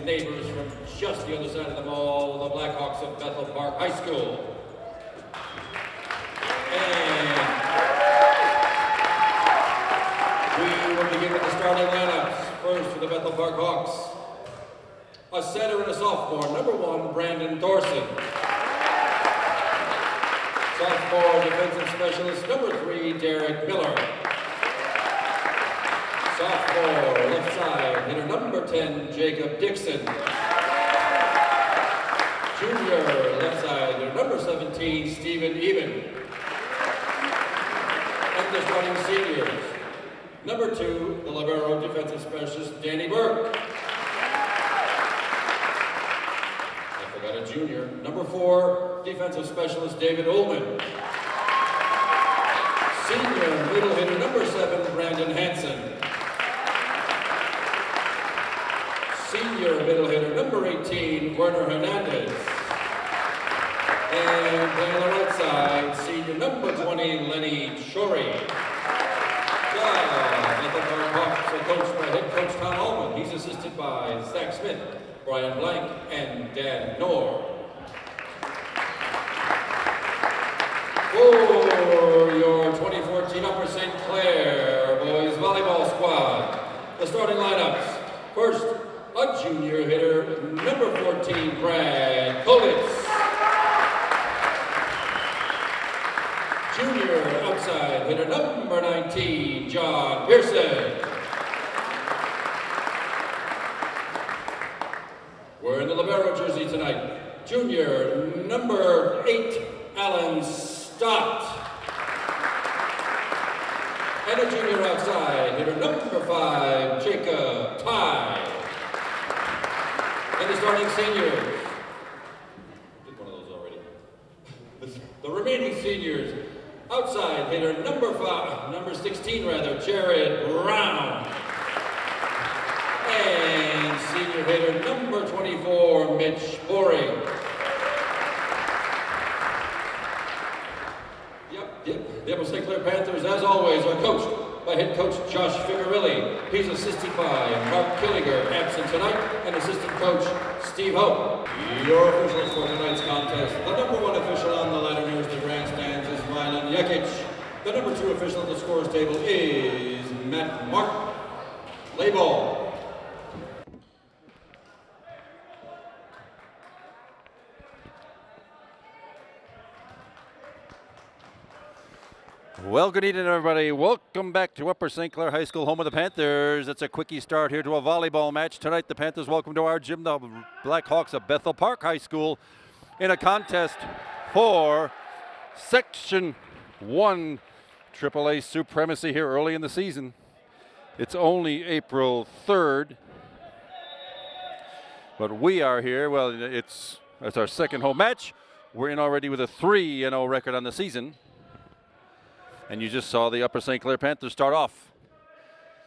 neighbors from just the other side of the mall, the Blackhawks of Bethel Park High School. And we will begin with the starting lineups. First for the Bethel Park Hawks, a setter and a sophomore. Number 1, Brandon Thorson. Sophomore defensive specialist, number 3, Derek Miller. Sophomore left side hitter, number 10, Jacob Dixon. Junior left side hitter, number 17, Stephen Even. And the starting seniors. Number 2, the libero defensive specialist, Danny Burke. I forgot a junior. Number 4, defensive specialist, David Ullman. Senior middle hitter, number 7, Brandon Hansen. Senior middle hitter, number 18, Werner Hernandez. And playing on the right side, senior number 20, Lenny Shorey. Bethel Park Hawks are coached by head coach Tom Allman. He's assisted by Zach Smith, Brian Blank, and Dan Knorr. For your 2014 Upper St. Clair boys volleyball squad, the starting lineups. First, a junior hitter, number 14, Brad Kolitz. Junior outside hitter, number 19, John Pearson. We're in the libero jersey tonight. Junior, number 8, Alan Stott. And a junior outside hitter, number 5, Jacob Ty. And the starting seniors. Did one of those already. The remaining seniors. Outside hitter, number 16 rather, Jared Brown. And senior hitter, number 24, Mitch Boring. The Upper St. Clair Panthers, as always, are coached by head coach Josh Figuerilli. He's assisted by Mark Killinger, absent tonight, and assistant coach Steve Hope. Your officials for tonight's contest. The number 1 official on the ladder nearest the grandstands is Milan Jekic. The number 2 official at the scores table is Matt Mark. Play ball. Well, good evening, everybody. Welcome back to Upper St. Clair High School, home of the Panthers. It's a quickie start here to a volleyball match. Tonight, the Panthers welcome to our gym the Blackhawks of Bethel Park High School in a contest for Section 1 AAA supremacy here early in the season. It's only April 3rd, but we are here. Well, it's our second home match. We're in already with a 3-0 record on the season. And you just saw the Upper St. Clair Panthers start off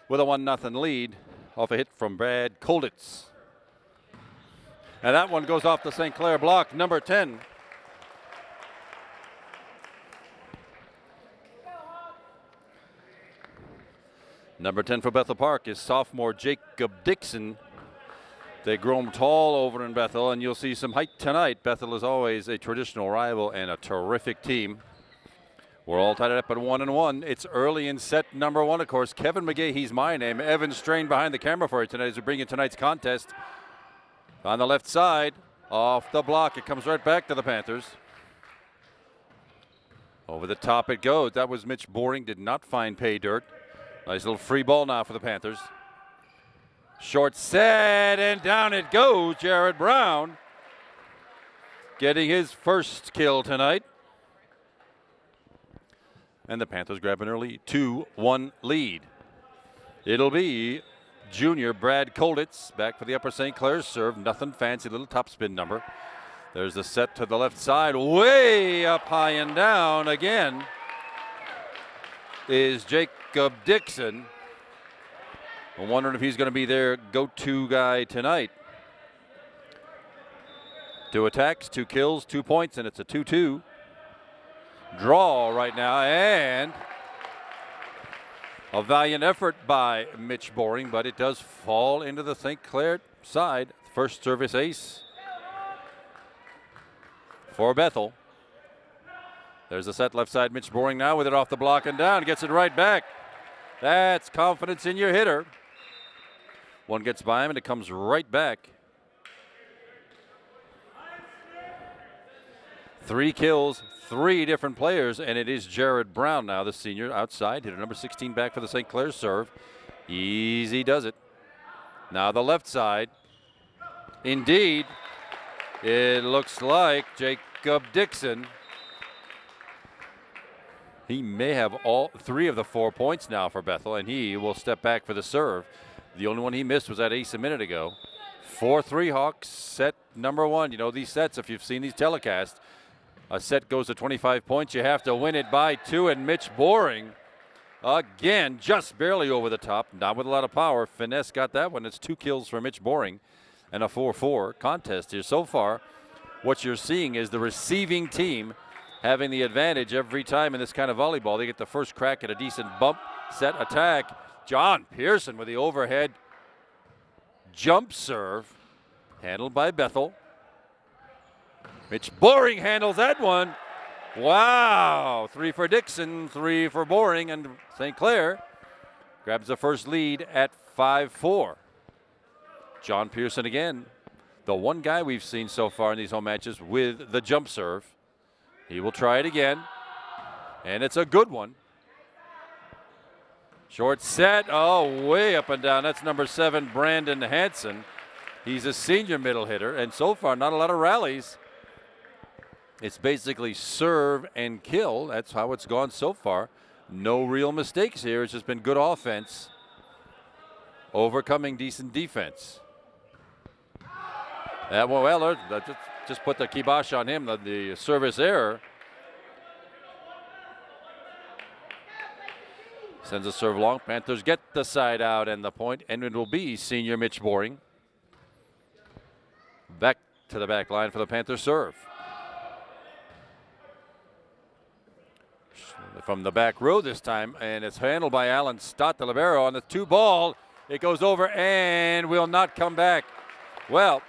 with a 1-0 lead off a hit from Brad Kolitz. And that one goes off the St. Clair block, number 10. Number 10 for Bethel Park is sophomore Jacob Dixon. They grow them tall over in Bethel, and you'll see some height tonight. Bethel is always a traditional rival and a terrific team. We're all tied up at 1-1. It's early in set number 1, of course. Kevin McGay, he's my name. Evan Strain behind the camera for you tonight as we bring in tonight's contest. On the left side, off the block, it comes right back to the Panthers. Over the top it goes. That was Mitch Boring, did not find pay dirt. Nice little free ball now for the Panthers. Short set, and down it goes. Jared Brown getting his first kill tonight. And the Panthers grab an early 2-1 lead. It'll be junior Brad Kolitz back for the Upper St. Clair's serve. Nothing fancy, little topspin number. There's the set to the left side. Way up high and down again is Jacob Dixon. I'm wondering if he's going to be their go-to guy tonight. 2 attacks, 2 kills, 2 points, and it's a 2-2. Draw right now, and a valiant effort by Mitch Boring, but it does fall into the St. Clair side. first service ace for Bethel. There's a set left side. Mitch Boring now with it off the block and down. Gets it right back. That's confidence in your hitter. One gets by him and it comes right back. 3 kills, 3 different players, and it is Jared Brown now, the senior outside hitter, number 16 back for the St. Clair serve. Easy does it. Now the left side. Indeed, it looks like Jacob Dixon. He may have all 3 of the 4 points now for Bethel, and he will step back for the serve. The only one he missed was that ace a minute ago. 4-3 Hawks, set number 1. You know these sets, if you've seen these telecasts, a set goes to 25 points. You have to win it by 2, and Mitch Boring, again, just barely over the top, not with a lot of power. Finesse got that one. It's 2 kills for Mitch Boring and a 4-4 contest here. So far, what you're seeing is the receiving team having the advantage every time in this kind of volleyball. They get the first crack at a decent bump, set, attack. John Pearson with the overhead jump serve, handled by Bethel. Mitch Boring handles that one. Wow, 3 for Dixon, 3 for Boring, and St. Clair grabs the first lead at 5-4. John Pearson again, the one guy we've seen so far in these home matches with the jump serve. He will try it again, and it's a good one. Short set, oh, way up and down. That's number 7, Brandon Hanson. He's a senior middle hitter, and so far not a lot of rallies. It's basically serve and kill. That's how it's gone so far. No real mistakes here. It's just been good offense, overcoming decent defense. That one, well, just put the kibosh on him, the service error. Sends a serve long. Panthers get the side out and the point, and it will be senior Mitch Boring. Back to the back line for the Panther serve. From the back row this time, and it's handled by Alan Stott, the libero, on the 2 ball. It goes over and will not come back. Well,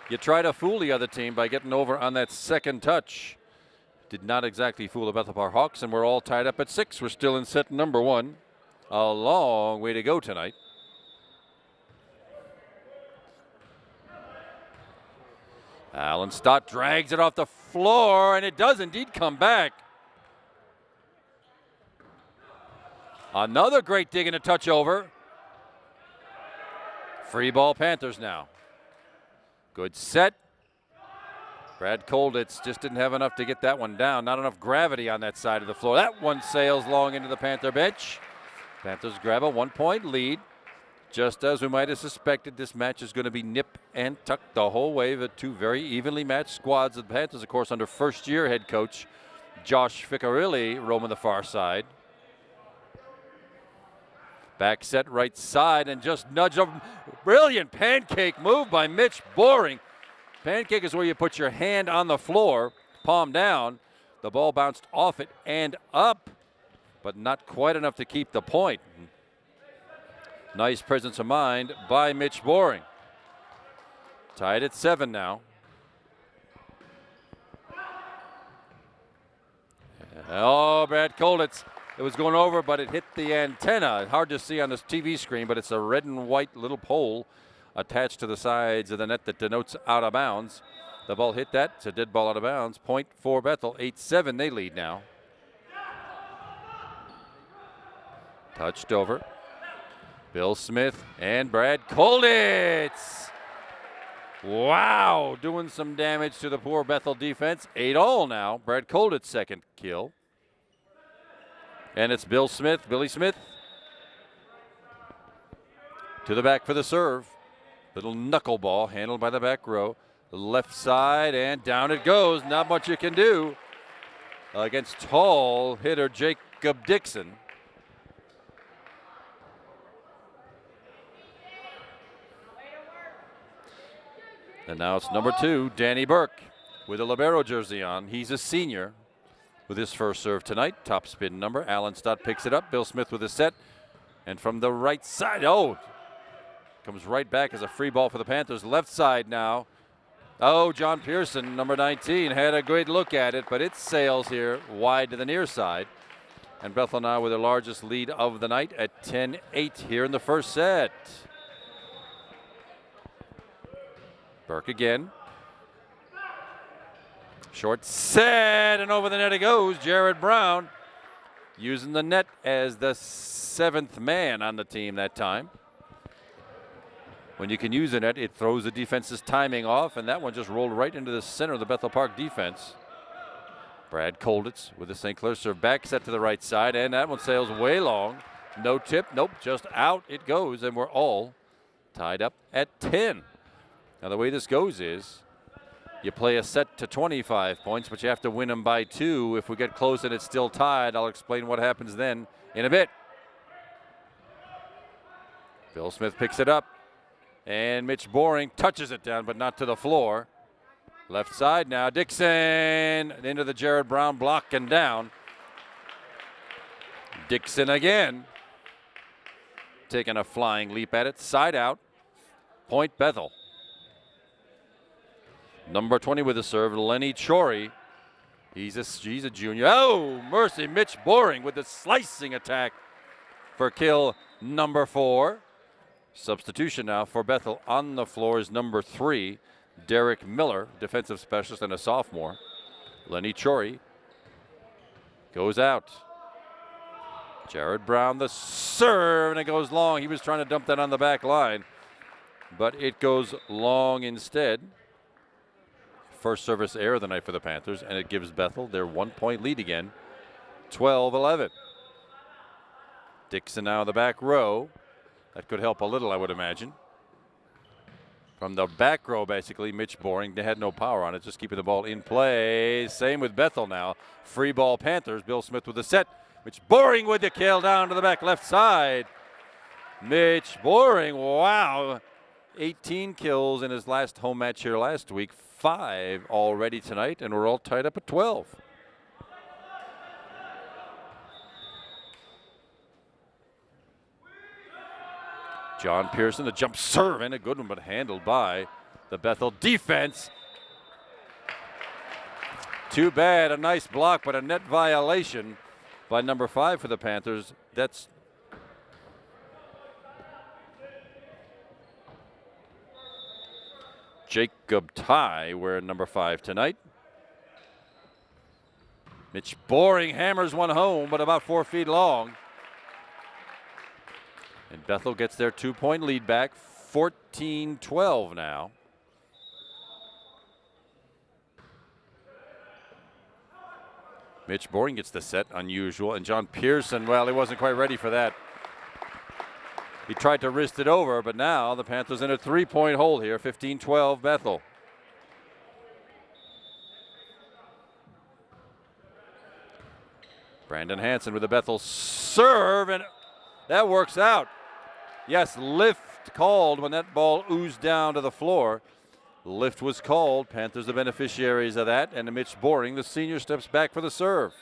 you try to fool the other team by getting over on that second touch. Did not exactly fool the Bethel Park Hawks, and we're all tied up at 6. We're still in set number 1. A long way to go tonight. Alan Stott drags it off the floor, and it does indeed come back. Another great dig and a touch over. Free ball Panthers now. Good set. Brad Kolditz just didn't have enough to get that one down. Not enough gravity on that side of the floor. That one sails long into the Panther bench. Panthers grab a 1-point lead. Just as we might have suspected, this match is going to be nip and tuck the whole way. The 2 very evenly matched squads. The Panthers, of course, under first-year head coach Josh Ficarilli, roaming the far side. Back set right side and just nudge up. Brilliant pancake move by Mitch Boring. Pancake is where you put your hand on the floor, palm down. The ball bounced off it and up, but not quite enough to keep the point. Nice presence of mind by Mitch Boring. Tied at 7 now. Oh, Brad Kolditz. It was going over, but it hit the antenna. Hard to see on this TV screen, but it's a red and white little pole attached to the sides of the net that denotes out of bounds. The ball hit that. It's a dead ball out of bounds. Point for Bethel. 8-7 they lead now. Touched over. Bill Smith and Brad Kolditz. Wow, doing some damage to the poor Bethel defense. 8-all now. Brad Kolditz second kill. And it's Billy Smith. To the back for the serve. Little knuckleball handled by the back row. Left side and down it goes. Not much you can do against tall hitter Jacob Dixon. And now it's number 2, Danny Burke, with a libero jersey on. He's a senior with his first serve tonight. Top spin number. Alan Stott picks it up. Bill Smith with a set. And from the right side, oh, Comes right back as a free ball for the Panthers. Left side now. Oh, John Pearson, number 19, had a great look at it, but it sails here wide to the near side. And Bethel now with their largest lead of the night at 10-8 here in the first set. Burke again. Short set, and over the net it goes. Jared Brown using the net as the 7th man on the team that time. When you can use a net, it throws the defense's timing off, and that one just rolled right into the center of the Bethel Park defense. Brad Kolditz with the St. Clair serve back, set to the right side, and that one sails way long. No tip, nope, just out it goes, and we're all tied up at 10. Now the way this goes is you play a set to 25 points, but you have to win them by 2. If we get close and it's still tied, I'll explain what happens then in a bit. Bill Smith picks it up, and Mitch Boring touches it down, but not to the floor. Left side now, Dixon into the Jared Brown block and down. Dixon again, taking a flying leap at it, side out, point Bethel. Number 20 with the serve, Lenny Chori. He's a junior. Oh, mercy, Mitch Boring with the slicing attack for kill number 4. Substitution now for Bethel on the floor is number 3, Derek Miller, defensive specialist and a sophomore. Lenny Chori goes out. Jared Brown the serve, and it goes long. He was trying to dump that on the back line, but it goes long instead. First service error of the night for the Panthers, and it gives Bethel their 1-point lead again, 12-11. Dixon now in the back row. That could help a little, I would imagine. From the back row, basically, Mitch Boring. They had no power on it, just keeping the ball in play. Same with Bethel now. Free ball Panthers. Bill Smith with the set. Mitch Boring with the kill down to the back left side. Mitch Boring, wow. 18 kills in his last home match here last week. 5 already tonight, and we're all tied up at 12. John Pearson, the jump serve, and a good one, but handled by the Bethel defense. Too bad, a nice block, but a net violation by number 5 for the Panthers. That's Jacob Ty wearing number 5 tonight. Mitch Boring hammers one home, but about 4 feet long. And Bethel gets their 2-point lead back, 14-12 now. Mitch Boring gets the set, unusual. And John Pearson, well, he wasn't quite ready for that. He tried to wrist it over, but now the Panthers in a 3-point hole here, 15-12 Bethel. Brandon Hansen with the Bethel serve, and that works out. Yes, lift called when that ball oozed down to the floor. Lift was called. Panthers the beneficiaries of that, and Mitch Boring, the senior, steps back for the serve.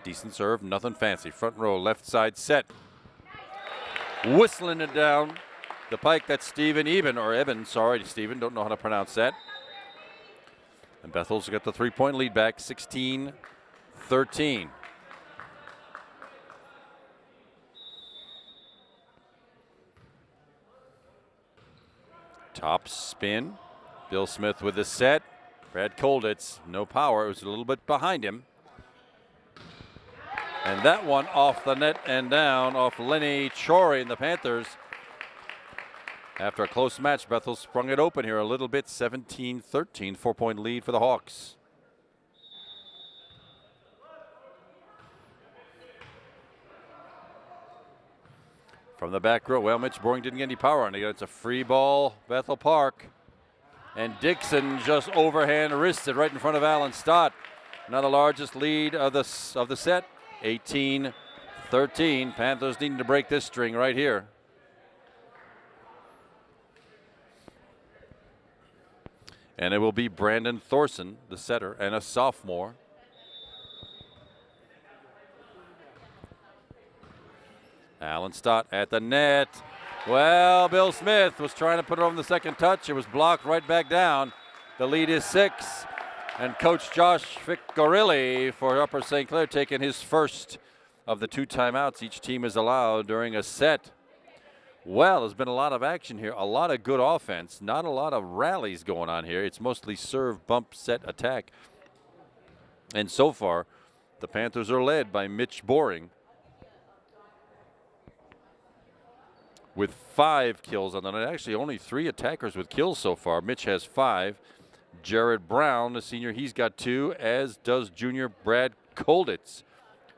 Decent serve, nothing fancy. Front row, left side set. Whistling it down the pike. That's Stephen Eben, sorry, Stephen, don't know how to pronounce that. And Bethel's got the 3-point lead back, 16-13. Top spin. Bill Smith with the set. Brad Kolditz, no power. It was a little bit behind him. And that one off the net and down off Lenny Chori, and the Panthers, after a close match, Bethel sprung it open here a little bit, 17-13, 4-point lead for the Hawks. From the back row, well, Mitch Boring didn't get any power on it. It's a free ball, Bethel Park. And Dixon just overhand wristed right in front of Alan Stott. Now the largest lead of the set, 18-13. Panthers needing to break this string right here. And it will be Brandon Thorson, the setter, and a sophomore. Alan Stott at the net. Well, Bill Smith was trying to put it on the second touch. It was blocked right back down. The lead is 6. And Coach Josh Ficarilli for Upper St. Clair taking his first of the 2 timeouts each team is allowed during a set. Well, there's been a lot of action here, a lot of good offense, not a lot of rallies going on here. It's mostly serve, bump, set, attack. And so far, the Panthers are led by Mitch Boring with 5 kills on the night. Actually, only 3 attackers with kills so far. Mitch has 5. Jared Brown, the senior, he's got 2, as does junior Brad Kolditz.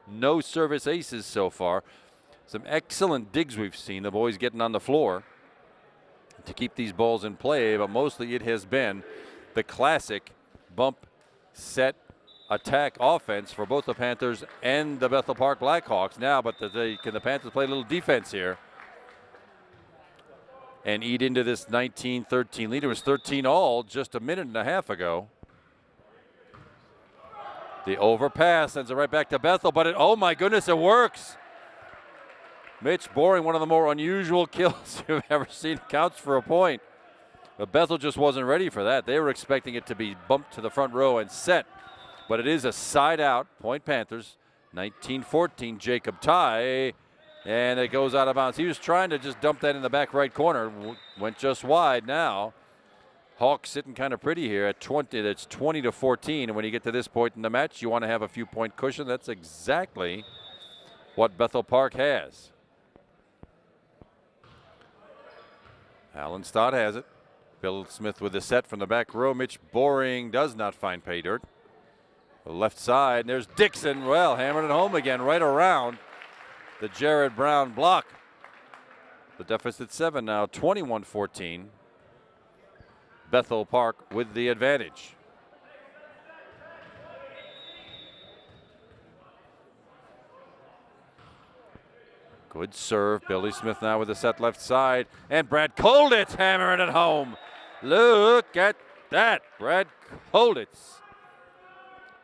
No service aces so far. Some excellent digs we've seen, the boys getting on the floor to keep these balls in play, but mostly it has been the classic bump, set, attack offense for both the Panthers and the Bethel Park Blackhawks now, but can the Panthers play a little defense here and eat into this 19-13 lead? It was 13-all just a minute and a half ago. The overpass sends it right back to Bethel, but oh my goodness, it works. Mitch Boring, one of the more unusual kills you've ever seen, counts for a point. But Bethel just wasn't ready for that. They were expecting it to be bumped to the front row and set. But it is a side out, point Panthers, 19-14, Jacob Ty, and it goes out of bounds. He was trying to just dump that in the back right corner, went just wide now. Hawks sitting kind of pretty here at 20. That's 20-14, and when you get to this point in the match, you want to have a few point cushion. That's exactly what Bethel Park has. Alan Stott has it. Bill Smith with the set from the back row. Mitch Boring does not find pay dirt. The left side, and there's Dixon. Well, hammered it home again, right around the Jared Brown block. The deficit 7 now, 21-14. Bethel Park with the advantage. Good serve. Billy Smith now with the set left side. And Brad Kolditz hammering it home. Look at that. Brad Kolditz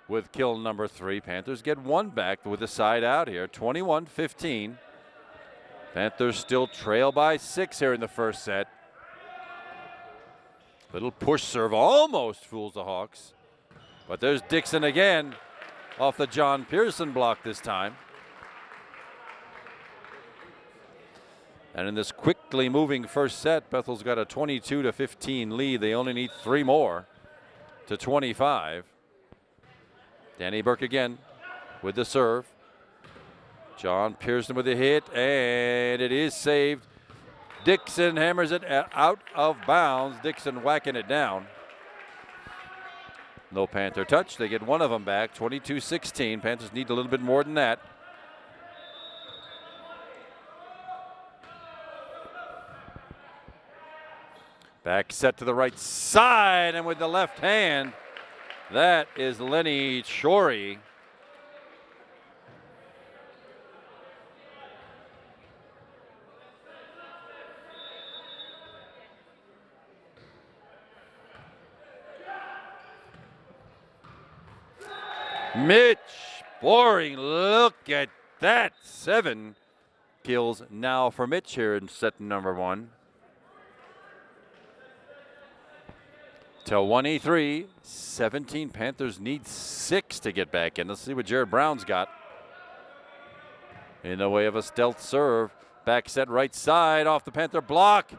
with kill number 3. Panthers get 1 back with the side out here. 21-15. Panthers still trail by 6 here in the first set. Little push serve almost fools the Hawks. But there's Dixon again off the John Pearson block this time. And in this quickly moving first set, Bethel's got a 22-15 lead. They only need 3 more to 25. Danny Burke again with the serve. John Pearson with the hit, and it is saved. Dixon hammers it out of bounds. Dixon whacking it down. No Panther touch. They get 1 of them back. 22-16. Panthers need a little bit more than that. Back set to the right side, and with the left hand, that is Lenny Chori. Mitch Boring, look at that. 7 kills now for Mitch here in set number 1. Till 1-3, 17. Panthers need 6 to get back in. Let's see what Jared Brown's got in the way of a stealth serve. Back set right side off the Panther block.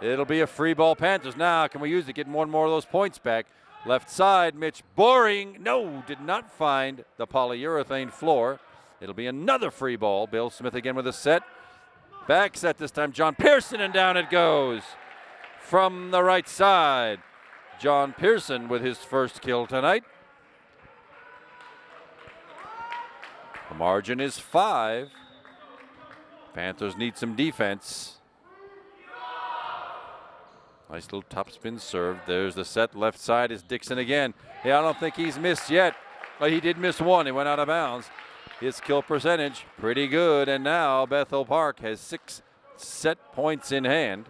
It'll be a free ball Panthers. Now, can we use it? Getting 1 more of those points back. Left side, Mitch Boring. No, did not find the polyurethane floor. It'll be another free ball. Bill Smith again with a set. Back set this time. John Pearson, and down it goes. From the right side, John Pearson with his first kill tonight. The margin is 5. Panthers need some defense. Nice little topspin serve. There's the set. Left side is Dixon again. Yeah, I don't think he's missed yet. But he did miss 1. He went out of bounds. His kill percentage, pretty good. And now Bethel Park has 6 set points in hand.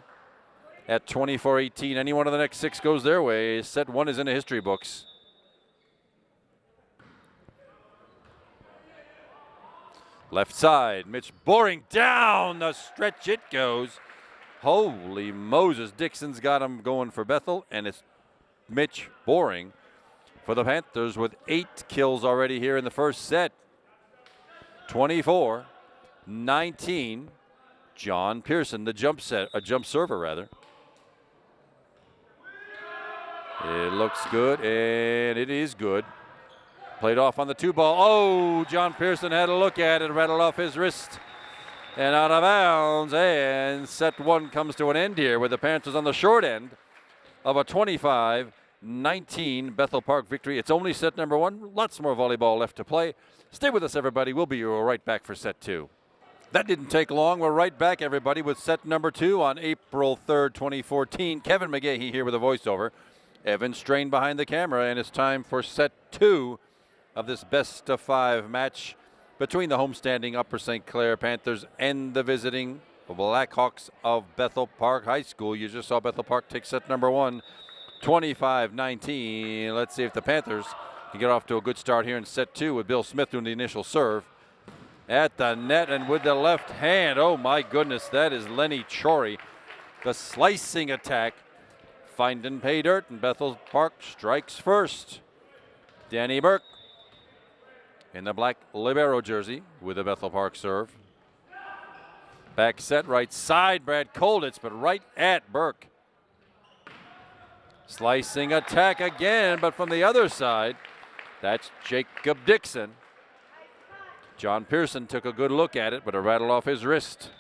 At 24-18, any one of the next 6 goes their way. Set 1 is in the history books. Left side, Mitch Boring down the stretch it goes. Holy Moses, Dixon's got him going for Bethel, and it's Mitch Boring for the Panthers with 8 kills already here in the first set. 24-19. John Pearson, the jump server rather. It looks good, and it is good. Played off on the 2-ball. Oh, John Pearson had a look at it, rattled off his wrist, and out of bounds. And set 1 comes to an end here with the Panthers on the short end of a 25-19 Bethel Park victory. It's only set number 1. Lots more volleyball left to play. Stay with us, everybody. We'll be right back for set 2. That didn't take long. We're right back, everybody, with set number 2 on April 3rd, 2014. Kevin McGahey here with a voiceover. Evan Strain behind the camera, and it's time for set 2 of this best-of-5 match between the homestanding Upper St. Clair Panthers and the visiting Blackhawks of Bethel Park High School. You just saw Bethel Park take set number 1, 25-19. Let's see if the Panthers can get off to a good start here in set 2 with Bill Smith doing the initial serve. At the net and with the left hand. Oh my goodness, that is Lenny Chory. The slicing attack. Finding pay dirt, and Bethel Park strikes first. Danny Burke in the black libero jersey with a Bethel Park serve. Back set, right side, Brad Kolditz, but right at Burke. Slicing attack again, but from the other side, that's Jacob Dixon. John Pearson took a good look at it, but it rattled off his wrist.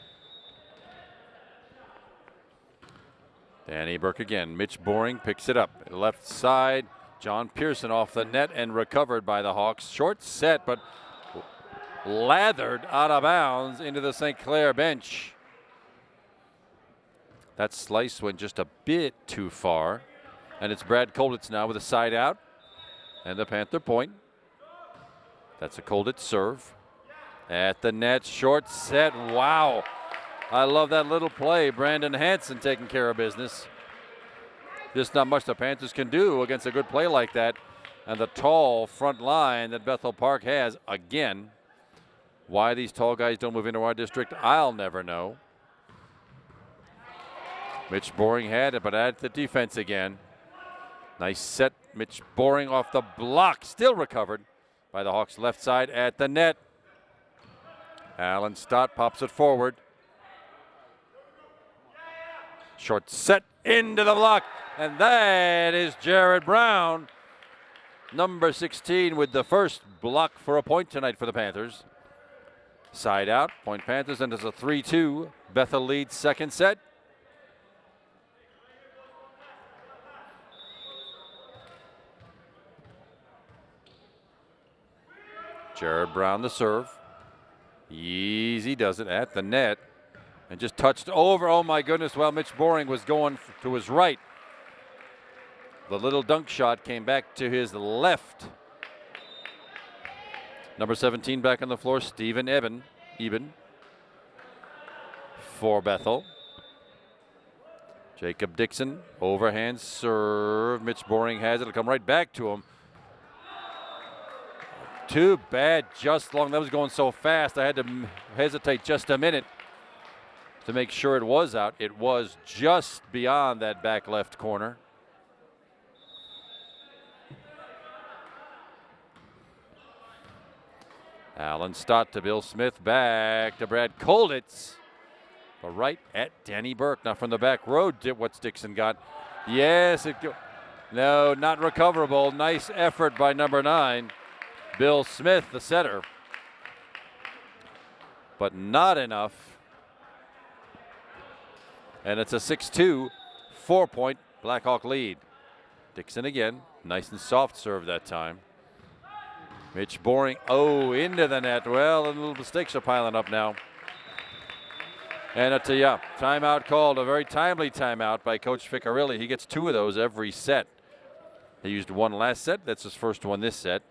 Danny Burke again. Mitch Boring picks it up. Left side, John Pearson off the net and recovered by the Hawks. Short set, but lathered out of bounds into the St. Clair bench. That slice went just a bit too far. And it's Brad Kolditz now with a side out. And the Panther point. That's a Kolditz serve. At the net, short set. Wow. I love that little play. Brandon Hansen taking care of business. There's not much the Panthers can do against a good play like that. And the tall front line that Bethel Park has, again, why these tall guys don't move into our district, I'll never know. Mitch Boring had it, but at the defense again. Nice set. Mitch Boring off the block, still recovered by the Hawks left side at the net. Alan Stott pops it forward. Short set into the block, and that is Jared Brown, number 16, with the first block for a point tonight for the Panthers. Side out, point Panthers, and it's a 3-2. Bethel leads second set. Jared Brown the serve. Easy does it at the net. And just touched over. Oh my goodness. Well, Mitch Boring was going to his right. The little dunk shot came back to his left. Number 17 back on the floor, Stephen Eben for Bethel. Jacob Dixon, overhand serve. Mitch Boring has it. It'll come right back to him. Too bad, just long. That was going so fast. I had to hesitate just a minute to make sure it was out. It was just beyond that back left corner. Alan Stott to Bill Smith, back to Brad Kolditz. But right at Danny Burke. Now from the back row, what's Dixon got? Yes, no, not recoverable. Nice effort by number 9. Bill Smith, the setter. But not enough. And it's a 6-2, 4-point Blackhawk lead. Dixon again, nice and soft serve that time. Mitch Boring, into the net. Well, the little mistakes are piling up now. And it's a timeout called, a very timely timeout by Coach Ficarilli. He gets 2 of those every set. He used 1 last set. That's his first one this set.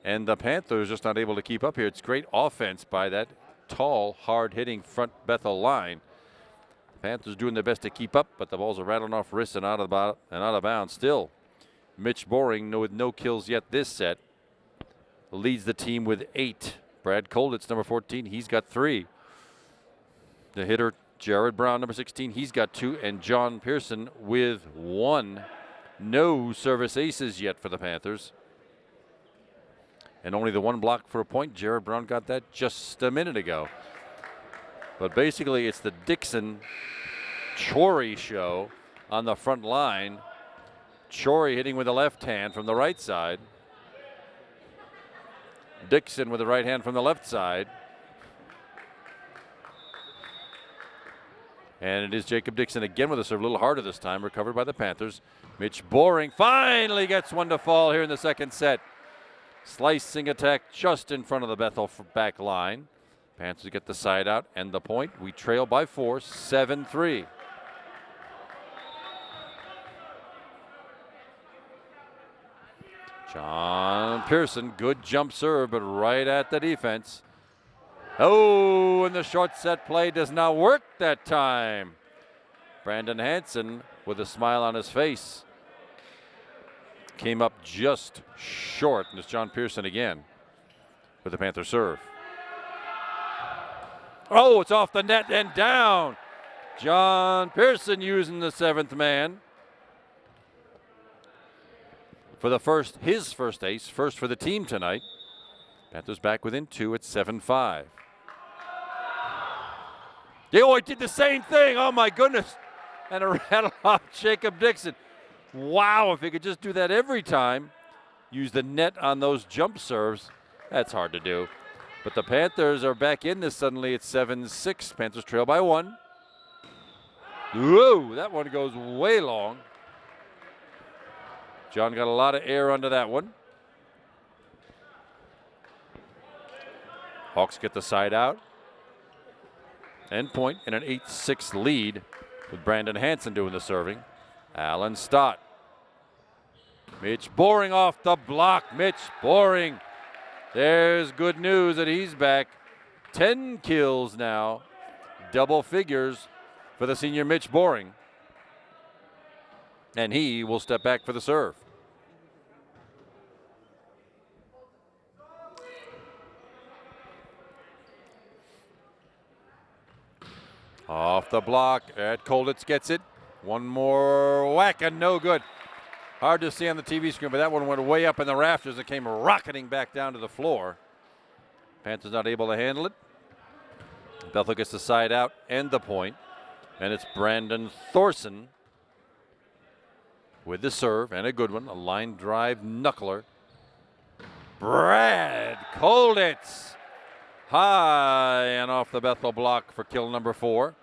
And the Panthers just not able to keep up here. It's great offense by that tall, hard-hitting front Bethel line. The Panthers doing their best to keep up, but the balls are rattling off wrists and out of bounds still. Mitch Boring with no kills yet this set. leads the team with 8. Brad Kolditz, number 14, he's got 3. The hitter, Jared Brown, number 16, he's got 2. And John Pearson with 1. No service aces yet for the Panthers. And only the 1 block for a point. Jared Brown got that just a minute ago. But basically, it's the Dixon-Chori show on the front line. Chori hitting with the left hand from the right side. Dixon with the right hand from the left side. And it is Jacob Dixon again with a serve, a little harder this time, recovered by the Panthers. Mitch Boring finally gets one to fall here in the second set. Slicing attack just in front of the Bethel back line. Panthers get the side out and the point. We trail by 4, 7-3. John Pearson, good jump serve, but right at the defense. Oh, and the short set play does not work that time. Brandon Hansen with a smile on his face. Came up just short, and it's John Pearson again with the Panther serve. Oh, it's off the net and down. John Pearson using the 7th man. For his first ace, first for the team tonight. Panthers back within 2 at 7-5. Oh, he did the same thing. Oh, my goodness. And a rattle off Jacob Dixon. Wow, if he could just do that every time, use the net on those jump serves, that's hard to do. But the Panthers are back in this suddenly at 7-6. Panthers trail by 1. Whoa, that one goes way long. John got a lot of air under that one. Hawks get the side out. End point in an 8-6 lead with Brandon Hansen doing the serving. Alan Stott. Mitch Boring off the block. Mitch Boring. There's good news that he's back. 10 kills now. Double figures for the senior Mitch Boring. And he will step back for the serve. Off the block. Ed Kolditz gets it. One more whack and no good. Hard to see on the TV screen, but that one went way up in the rafters and came rocketing back down to the floor. Panthers not able to handle it. Bethel gets the side out and the point. And it's Brandon Thorson with the serve and a good one. A line drive knuckler. Brad Kolditz. High and off the Bethel block for kill number 4.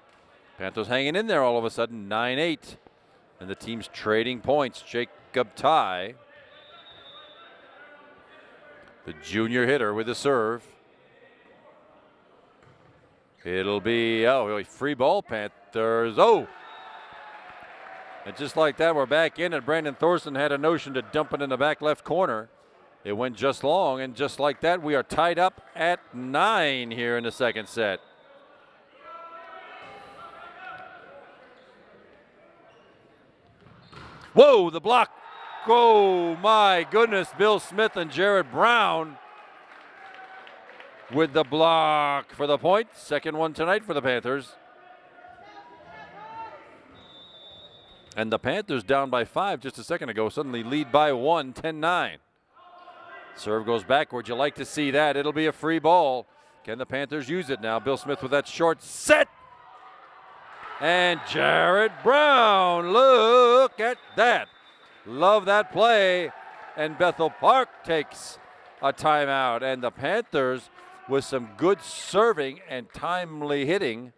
Panthers hanging in there all of a sudden, 9-8. And the team's trading points. Jacob Ty, the junior hitter with the serve. It'll be, free ball, Panthers. Oh! And just like that, we're back in, and Brandon Thorson had a notion to dump it in the back left corner. It went just long, and just like that, we are tied up at 9 here in the second set. Whoa, the block. Oh, my goodness. Bill Smith and Jared Brown with the block for the point. Second one tonight for the Panthers. And the Panthers down by 5 just a second ago, suddenly lead by 1, 10-9. Serve goes back. Would you like to see that? It'll be a free ball. Can the Panthers use it now? Bill Smith with that short set. And Jared Brown, look at that. Love that play. And Bethel Park takes a timeout. And the Panthers, with some good serving and timely hitting,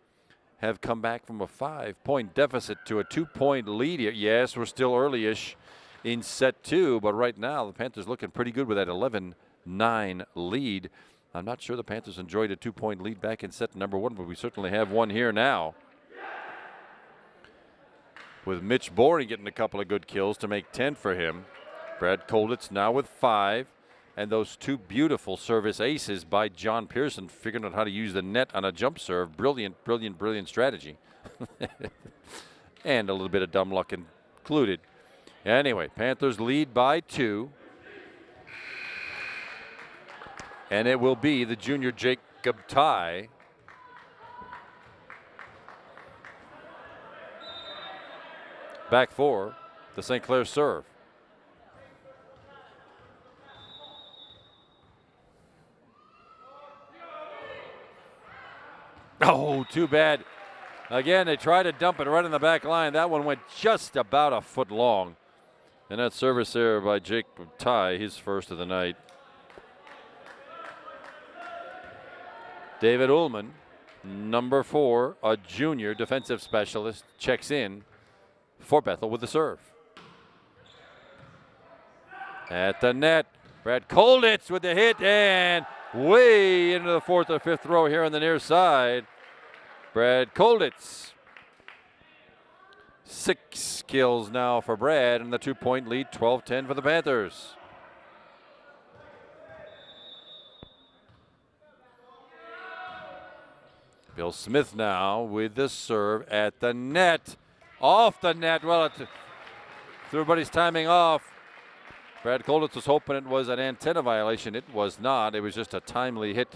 have come back from a 5-point deficit to a 2-point lead here. Yes, we're still early-ish in set 2, but right now the Panthers looking pretty good with that 11-9 lead. I'm not sure the Panthers enjoyed a 2-point lead back in set number 1, but we certainly have one here now. With Mitch Boring getting a couple of good kills to make 10 for him. Brad Kolditz now with 5. And those 2 beautiful service aces by John Pearson, figuring out how to use the net on a jump serve. Brilliant, brilliant, brilliant strategy. And a little bit of dumb luck included. Anyway, Panthers lead by 2. And it will be the junior Jacob Ty. Back for the St. Clair serve. Oh, too bad. Again, they tried to dump it right in the back line. That one went just about a foot long. And that service there by Jacob Ty, his first of the night. David Ullman, number 4, a junior defensive specialist, checks in for Bethel with the serve. At the net, Brad Kolditz with the hit and way into the 4th or 5th row here on the near side. Brad Kolditz. 6 kills now for Brad, and the 2-point lead, 12-10 for the Panthers. Bill Smith now with the serve at the net. Off the net. Well, threw everybody's timing off. Brad Kolditz was hoping it was an antenna violation. It was not. It was just a timely hit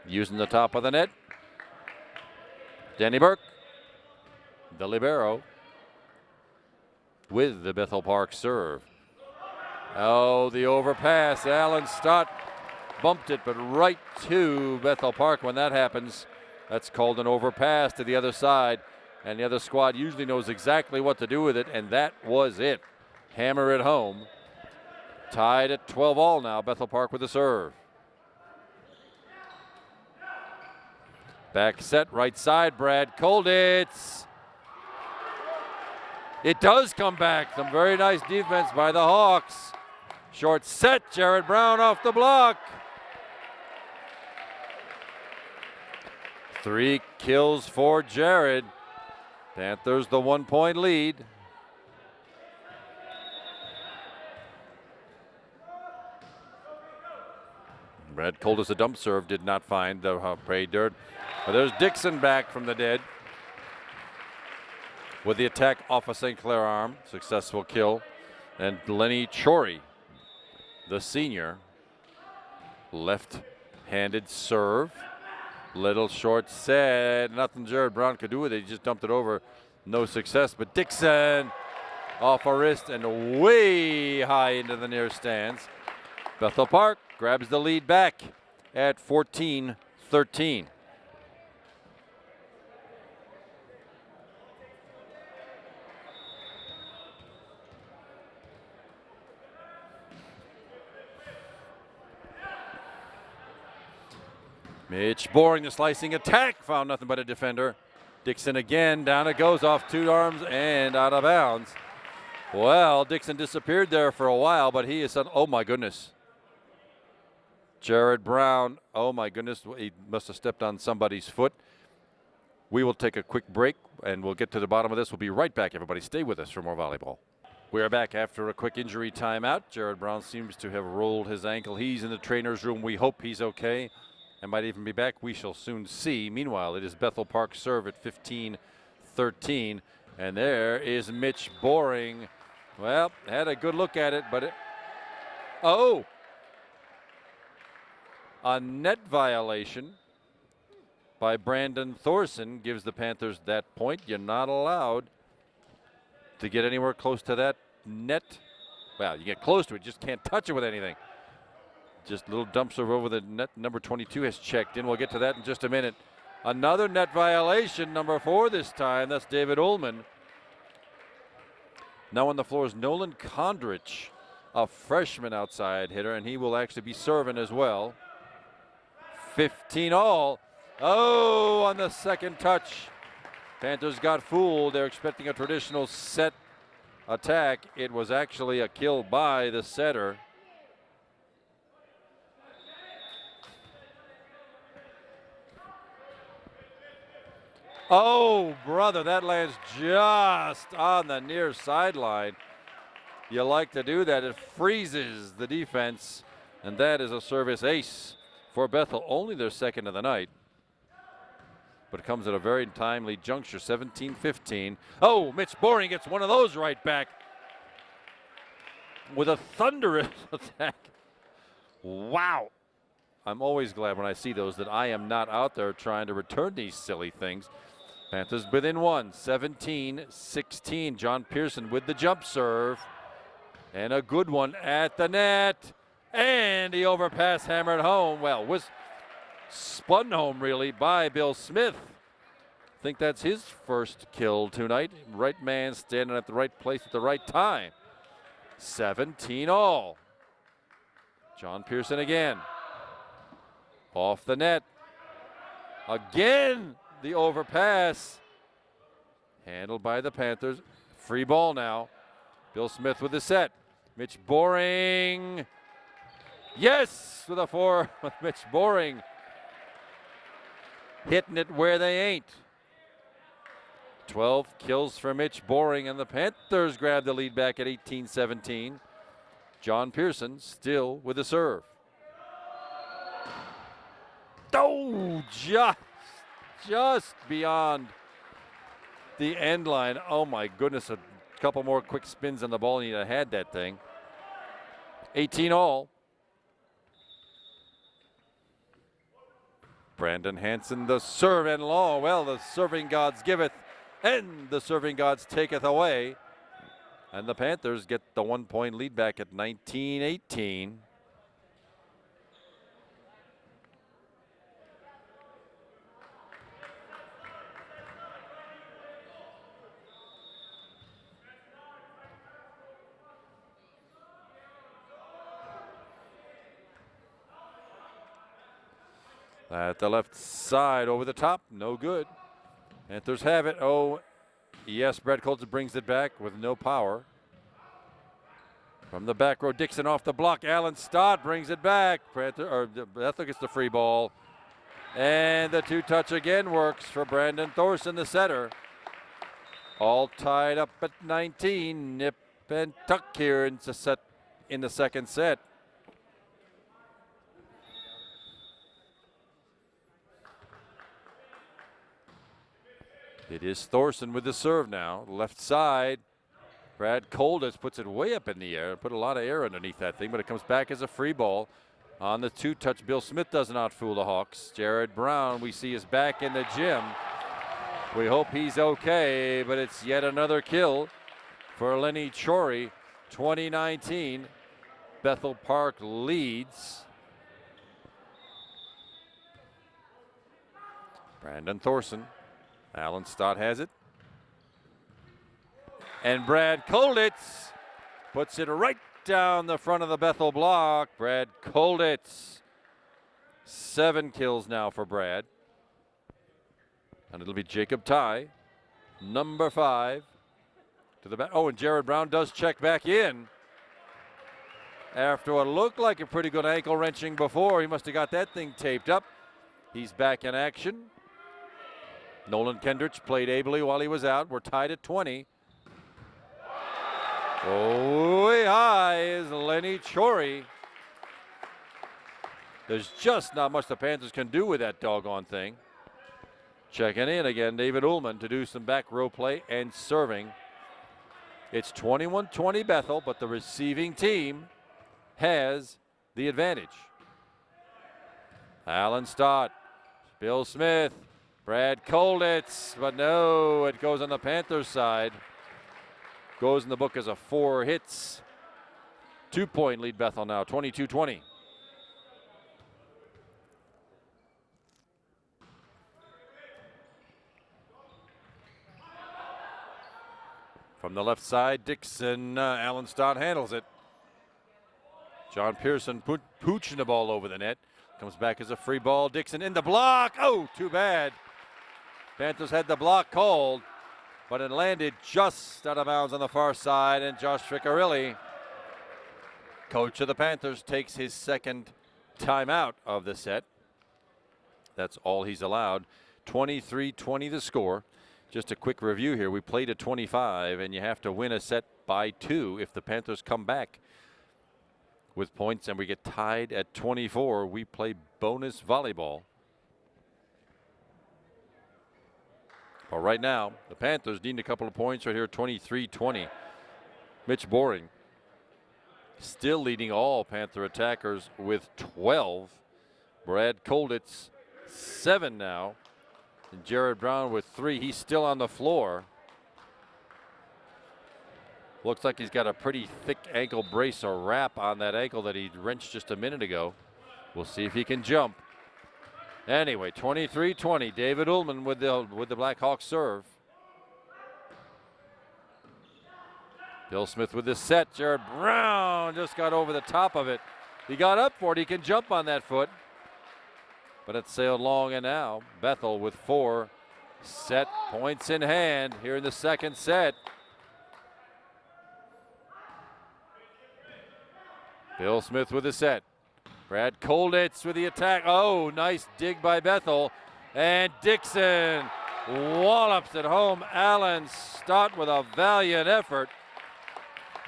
using the top of the net. Danny Burke, the libero, with the Bethel Park serve. Oh, the overpass. Alan Stott bumped it, but right to Bethel Park. When that happens, that's called an overpass to the other side. And the other squad usually knows exactly what to do with it, and that was it. Hammer it home. Tied at 12-all now, Bethel Park with the serve. Back set, right side, Brad Kolditz. It does come back. Some very nice defense by the Hawks. Short set, Jared Brown off the block. 3 kills for Jared. Panthers the 1-point lead. Brad Kolditz, a dump serve, did not find the pay dirt. But there's Dixon back from the dead with the attack off a St. Clair arm. Successful kill. And Lenny Chory, the senior, left-handed serve. Little short set. Nothing Jared Brown could do with it. He just dumped it over. No success. But Dixon off a wrist and way high into the near stands. Bethel Park grabs the lead back at 14-13. Mitch Boring, the slicing attack, found nothing but a defender. Dixon again, down it goes off 2 arms and out of bounds. Well, Dixon disappeared there for a while, but he is, oh my goodness. Jared Brown, oh my goodness, he must have stepped on somebody's foot. We will take a quick break and we'll get to the bottom of this. We'll be right back, everybody. Stay with us for more volleyball. We are back after a quick injury timeout. Jared Brown seems to have rolled his ankle. He's in the trainer's room. We hope he's okay and might even be back. We shall soon see. Meanwhile, it is Bethel Park serve at 15-13. And there is Mitch Boring. Well, had a good look at it, but it, oh! A net violation by Brandon Thorson gives the Panthers that point. You're not allowed to get anywhere close to that net. Well, you get close to it, just can't touch it with anything. Just little dump serve over the net. Number 22 has checked in. We'll get to that in just a minute. Another net violation, number 4 this time. That's David Ullman. Now on the floor is Nolan Kondrich, a freshman outside hitter, and he will actually be serving as well. 15-all. Oh, on the second touch. Panthers got fooled. They're expecting a traditional set attack. It was actually a kill by the setter. Oh, brother, that lands just on the near sideline. You like to do that. It freezes the defense, and that is a service ace for Bethel. Only their second of the night, but it comes at a very timely juncture, 17-15. Oh, Mitch Boring gets one of those right back with a thunderous attack. Wow. I'm always glad when I see those that I am not out there trying to return these silly things. Panthers within one, 17-16. John Pearson with the jump serve. And a good one at the net. And the overpass hammered home. Well, was spun home really by Bill Smith. I think that's his first kill tonight. Right man standing at the right place at the right time. 17 all. John Pearson again. Off the net. Again, the overpass. Handled by the Panthers. Free ball now. Bill Smith with the set. Mitch Boring. Yes, with a 4 with Mitch Boring. Hitting it where they ain't. 12 kills for Mitch Boring, and the Panthers grab the lead back at 18-17. John Pearson still with the serve. Oh, just beyond the end line. Oh my goodness, a couple more quick spins on the ball and he'd have had that thing. 18 all. Brandon Hansen, the serve and long. Well, the serving gods giveth, and the serving gods taketh away. And the Panthers get the 1 point lead back at 19-18. At the left side, over the top, no good. Panthers have it. Oh, yes, Brad Colton brings it back with no power. From the back row, Dixon off the block. Alan Stott brings it back. Bethel gets the free ball. And the two-touch again works for Brandon Thorson, the setter. All tied up at 19. Nip and tuck here in the second set. It is Thorson with the serve now. Left side. Brad Colditz puts it way up in the air. Put a lot of air underneath that thing, but it comes back as a free ball. On the two-touch, Bill Smith does not fool the Hawks. Jared Brown, we see, is back in the gym. We hope he's okay, but it's yet another kill for Lenny Chori. 2019. Bethel Park leads. Brandon Thorson. Alan Stott has it. And Brad Colditz puts it right down the front of the Bethel block. Brad Colditz. 7 kills now for Brad. And it'll be Jacob Ty, number 5. To the back. Oh, and Jared Brown does check back in. After what looked like a pretty good ankle wrenching before, he must have got that thing taped up. He's back in action. Nolan Kendrich played ably while he was out. We're tied at 20. Way high is Lenny Chori. There's just not much the Panthers can do with that doggone thing. Checking in again, David Ullman to do some back row play and serving. It's 21-20 Bethel, but the receiving team has the advantage. Alan Stott, Bill Smith, Brad Colditz, but no, it goes on the Panthers side. Goes in the book as a 4 hits. 2 point lead Bethel now, 22-20. From the left side, Dixon, Alan Stott handles it. John Pearson pooching the ball over the net. Comes back as a free ball. Dixon in the block. Oh, too bad. Panthers had the block called, but it landed just out of bounds on the far side, and Josh Ficcarilli, coach of the Panthers, takes his second timeout of the set. That's all he's allowed. 23-20 the score. Just a quick review here. We played at 25, and you have to win a set by 2 if the Panthers come back with points, and we get tied at 24. We play bonus volleyball. Well, right now, the Panthers need a couple of points right here, 23-20. Mitch Boring still leading all Panther attackers with 12. Brad Kolditz, 7 now. And Jared Brown with 3. He's still on the floor. Looks like he's got a pretty thick ankle brace or wrap on that ankle that he wrenched just a minute ago. We'll see if he can jump. Anyway, 23-20. David Ullman with the Blackhawks serve. Bill Smith with the set. Jared Brown just got over the top of it. He got up for it. He can jump on that foot. But it sailed long, and now Bethel with 4 set points in hand here in the second set. Bill Smith with the set. Brad Kolditz with the attack. Oh, nice dig by Bethel. And Dixon wallops it home. Alan Stott with a valiant effort.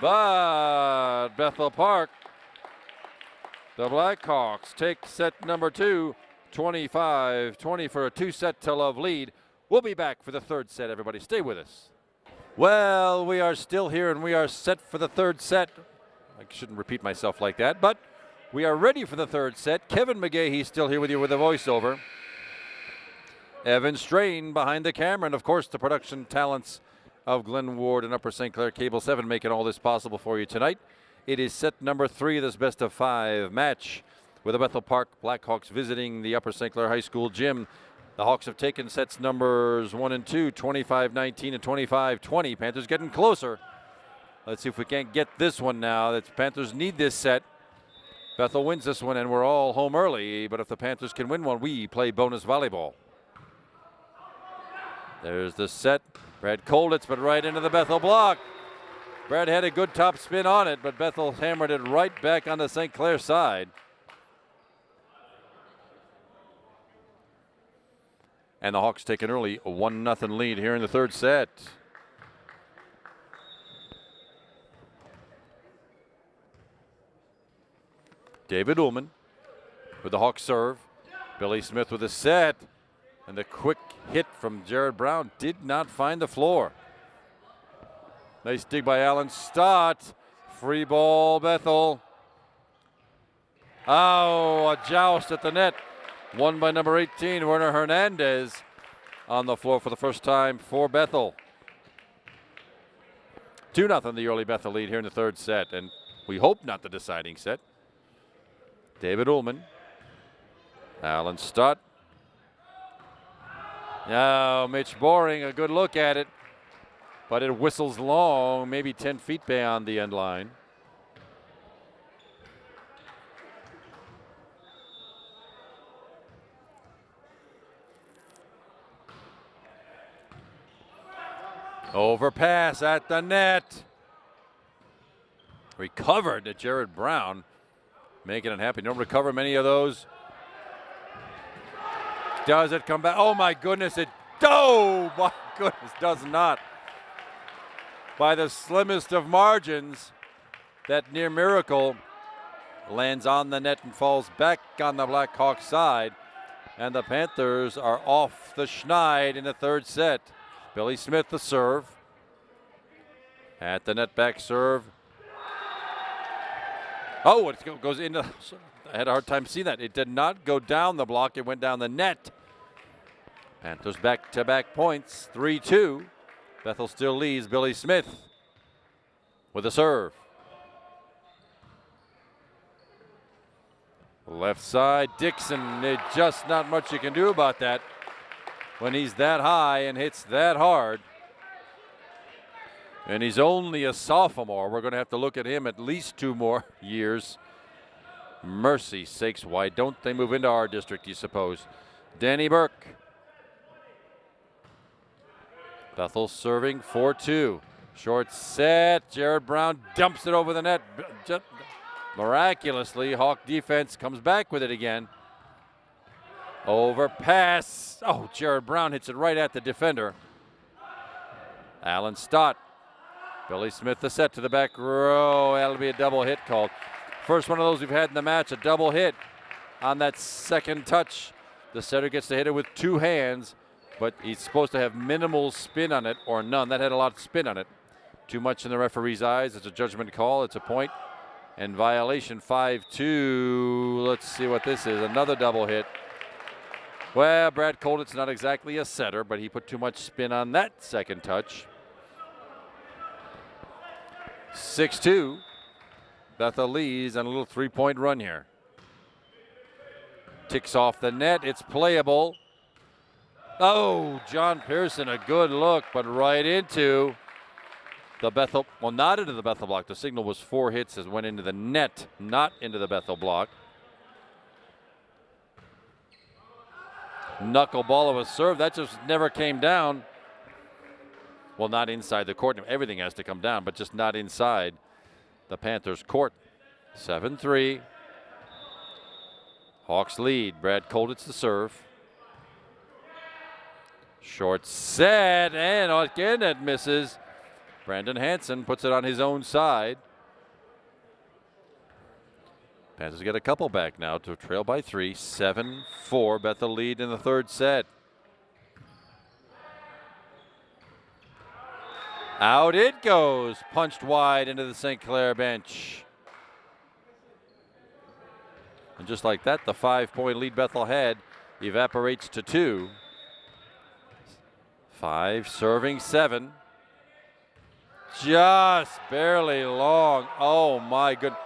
But Bethel Park, the Blackhawks take set number 2, 25-20 for a 2-set to love lead. We'll be back for the third set, everybody. Stay with us. Well, we are still here and we are set for the third set. I shouldn't repeat myself like that, but we are ready for the third set. Kevin McGahey still here with you with the voiceover. Evan Strain behind the camera, and of course the production talents of Glenn Ward and Upper St. Clair Cable 7 making all this possible for you tonight. It is set number 3 of this best of 5 match with the Bethel Park Blackhawks visiting the Upper St. Clair High School gym. The Hawks have taken sets numbers 1 and 2, 25-19 and 25-20. Panthers getting closer. Let's see if we can't get this one now. The Panthers need this set. Bethel wins this one and we're all home early, but if the Panthers can win one, we play bonus volleyball. There's the set. Brad Kolditz, but right into the Bethel block. Brad had a good top spin on it, but Bethel hammered it right back on the St. Clair side. And the Hawks take an early 1-0 lead here in the third set. David Ullman with the Hawks serve. Billy Smith with a set. And the quick hit from Jared Brown did not find the floor. Nice dig by Alan Stott. Free ball, Bethel. Oh, a joust at the net. Won by number 18, Werner Hernandez, on the floor for the first time for Bethel. 2-0 the early Bethel lead here in the third set, and we hope not the deciding set. David Ullman. Alan Stott. Now Mitch Boring, a good look at it, but it whistles long, maybe 10 feet beyond the end line. Overpass at the net. Recovered to Jared Brown, making it happy. Don't recover many of those. Does it come back? Oh my goodness, oh my goodness, does not. By the slimmest of margins, that near miracle lands on the net and falls back on the Blackhawks side. And the Panthers are off the schneid in the third set. Billy Smith the serve. At the net back serve. Oh, it goes into, I had a hard time seeing that. It did not go down the block, it went down the net. Panthers back-to-back points, 3-2. Bethel still leads. Billy Smith with a serve. Left side, Dixon. There's just not much you can do about that when he's that high and hits that hard. And he's only a sophomore. We're going to have to look at him at least 2 more years. Mercy sakes, why don't they move into our district, you suppose? Danny Burke. Bethel serving 4-2. Short set. Jared Brown dumps it over the net. Just miraculously, Hawk defense comes back with it again. Overpass. Oh, Jared Brown hits it right at the defender. Alan Stott. Billy Smith the set to the back row. That'll be a double hit called. First one of those we've had in the match, a double hit on that second touch. The setter gets to hit it with 2 hands, but he's supposed to have minimal spin on it or none. That had a lot of spin on it. Too much in the referee's eyes. It's a judgment call. It's a point. And violation 5-2. Let's see what this is. Another double hit. Well, Brad Kolditz not exactly a setter, but he put too much spin on that second touch. 6-2. Bethel leads on a little three-point run here. Ticks off the net. It's playable. Oh, John Pearson, a good look, but right into the Bethel, well, not into the Bethel block. The signal was 4 hits as went into the net, not into the Bethel block. Knuckleball of a serve. That just never came down. Well, not inside the court. Everything has to come down, but just not inside the Panthers' court. 7-3. Hawks lead. Brad Kolditz to serve. Short set, and again it misses. Brandon Hansen puts it on his own side. Panthers get a couple back now to trail by 3. 7-4. Bethel lead in the third set. Out it goes. Punched wide into the St. Clair bench. And just like that, the 5-point lead Bethel had evaporates to 2. 5 serving 7. Just barely long. Oh my goodness.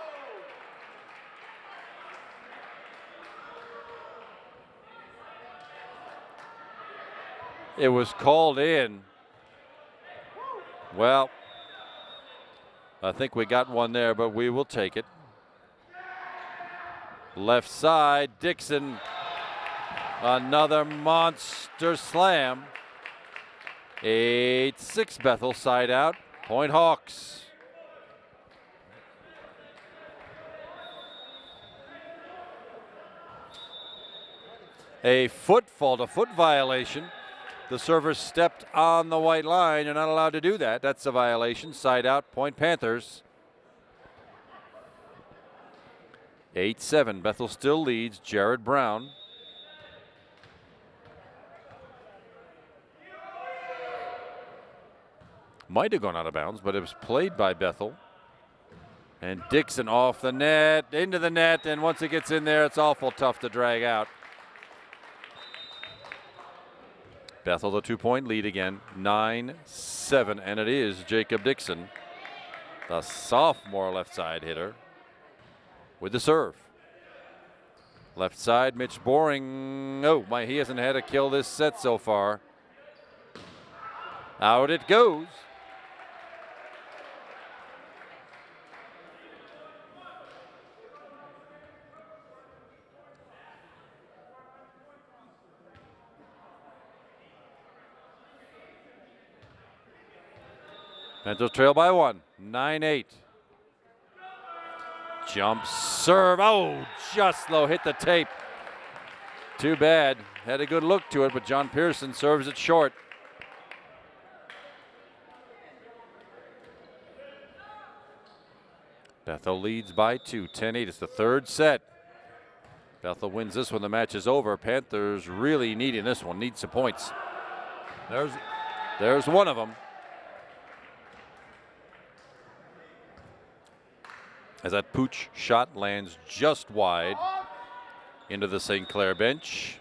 It was called in. Well, I think we got one there, but we will take it. Left side, Dixon. Another monster slam. 8-6 Bethel, side out. Point Hawks. A foot violation. The server stepped on the white line. You're not allowed to do that. That's a violation. Side out, point Panthers. 8-7. Bethel still leads. Jared Brown. Might have gone out of bounds, but it was played by Bethel. And Dixon off the net, into the net, and once it gets in there, it's awful tough to drag out. Bethel the 2-point lead again, 9-7, and it is Jacob Dixon, the sophomore left side hitter, with the serve. Left side, Mitch Boring. Oh, he hasn't had a kill this set so far. Out it goes. Panthers trail by 1, 9-8. Jump serve, oh, just low, hit the tape. Too bad, had a good look to it, but John Pearson serves it short. Bethel leads by 2, 10-8. It's the third set. Bethel wins this one, the match is over. Panthers really needing this one, need some points. There's one of them. As that pooch shot lands just wide into the St. Clair bench.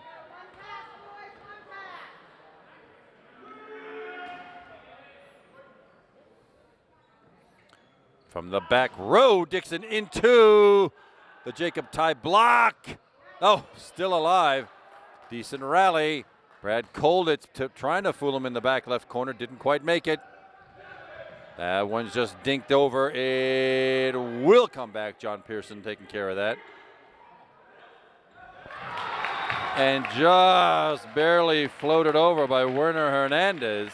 From the back row, Dixon into the Jacob tie block. Oh, still alive. Decent rally. Brad Kolditz trying to fool him in the back left corner, didn't quite make it. That one's just dinked over. It will come back. John Pearson taking care of that. And just barely floated over by Werner Hernandez.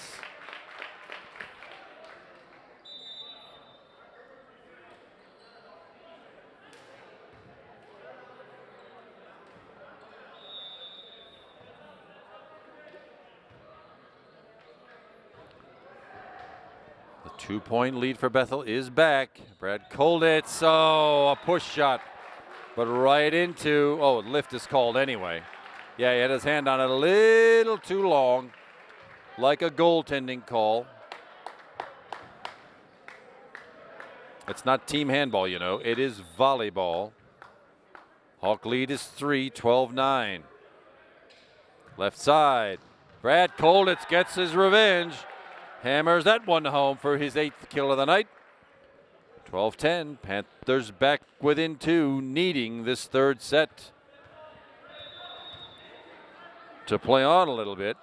The 2-point lead for Bethel is back. Brad Kolditz, oh, a push shot, but right into, oh, lift is called anyway. Yeah, he had his hand on it a little too long, like a goaltending call. It's not team handball, you know. It is volleyball. Hawk lead is 3, 12-9. Left side. Brad Kolditz gets his revenge. Hammers that one home for his 8th kill of the night. 12-10. Panthers back within 2, needing this third set to play on a little bit.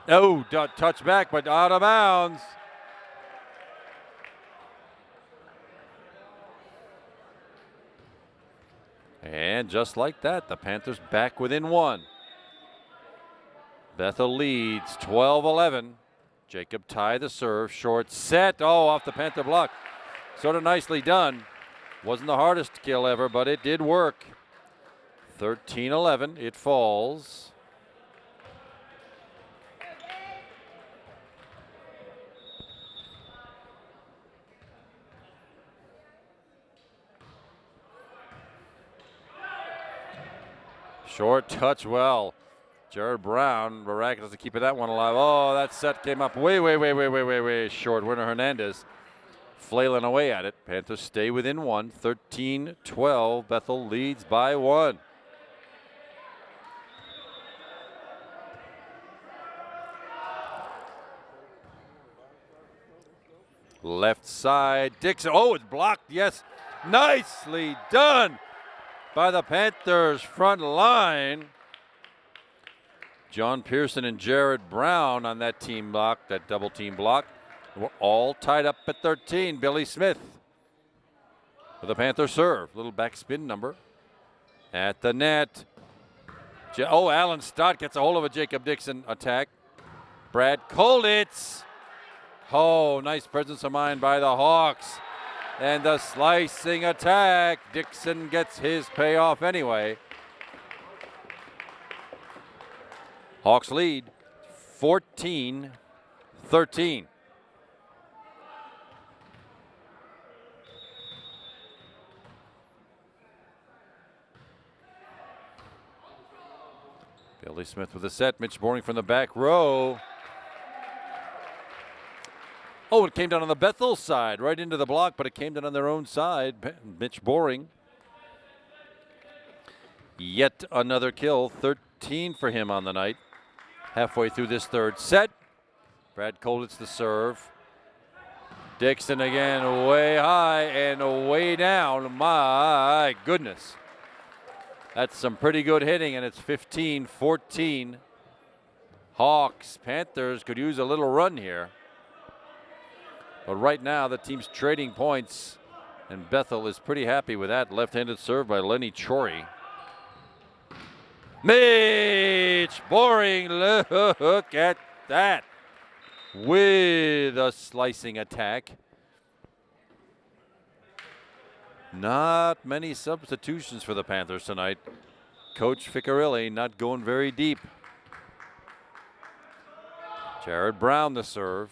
Oh, touch back, but out of bounds. And just like that, the Panthers back within 1. Bethel leads 12-11. Jacob Ty the serve, short set. Oh, off the Panther block. Sort of nicely done. Wasn't the hardest kill ever, but it did work. 13-11, it falls. Short touch, well. Jared Brown, miraculous to keep that one alive. Oh, that set came up way short. Werner Hernandez flailing away at it. Panthers stay within 1, 13-12. Bethel leads by 1. Left side, Dixon. Oh, it's blocked, yes. Nicely done by the Panthers front line. John Pearson and Jared Brown on that team block, that double team block. We're all tied up at 13. Billy Smith with the Panther serve. Little backspin number at the net. Oh, Alan Stott gets a hold of a Jacob Dixon attack. Brad Kolditz. Oh, nice presence of mind by the Hawks. And the slicing attack. Dixon gets his payoff anyway. Hawks lead 14-13. Billy Smith with a set. Mitch Boring from the back row. Oh, it came down on the Bethel side, right into the block, but it came down on their own side. Mitch Boring. Yet another kill, 13 for him on the night. Halfway through this third set. Brad Kolditz the serve. Dixon again way high and way down. My goodness. That's some pretty good hitting, and it's 15-14. Hawks, Panthers could use a little run here. But right now the team's trading points, and Bethel is pretty happy with that. Left-handed serve by Lenny Chory. Mitch Boring, look at that. With a slicing attack. Not many substitutions for the Panthers tonight. Coach Ficarelli not going very deep. Jared Brown the serve.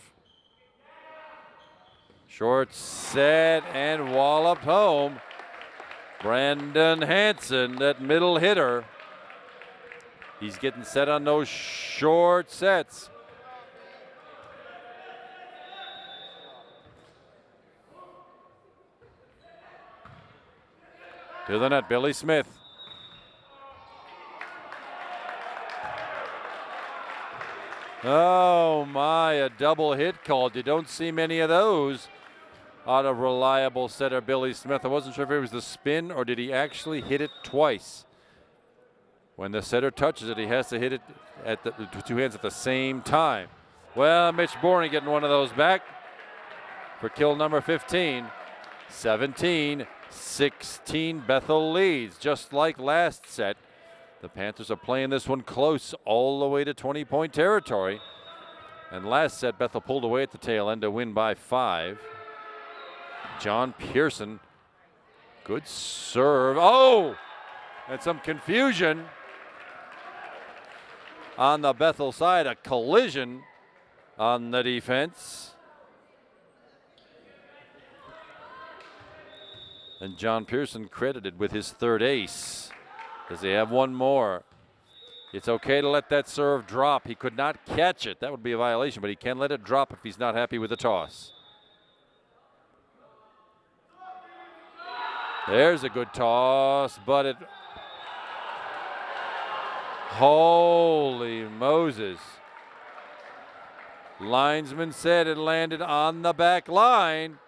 Short set and walloped home. Brandon Hansen, that middle hitter. He's getting set on those short sets. To the net, Billy Smith. Oh my, a double hit called. You don't see many of those out of reliable setter Billy Smith. I wasn't sure if it was the spin or did he actually hit it twice. When the setter touches it, he has to hit it at the two hands at the same time. Well, Mitch Boring getting one of those back for kill number 15. 17-16, Bethel leads. Just like last set, the Panthers are playing this one close all the way to 20-point territory. And last set, Bethel pulled away at the tail end to win by 5. John Pearson, good serve. Oh, and some confusion on the Bethel side, a collision on the defense. And John Pearson credited with his third ace as they have one more. It's okay to let that serve drop. He could not catch it. That would be a violation, but he can let it drop if he's not happy with the toss. There's a good toss, but it... Holy Moses. Linesman said it landed on the back line.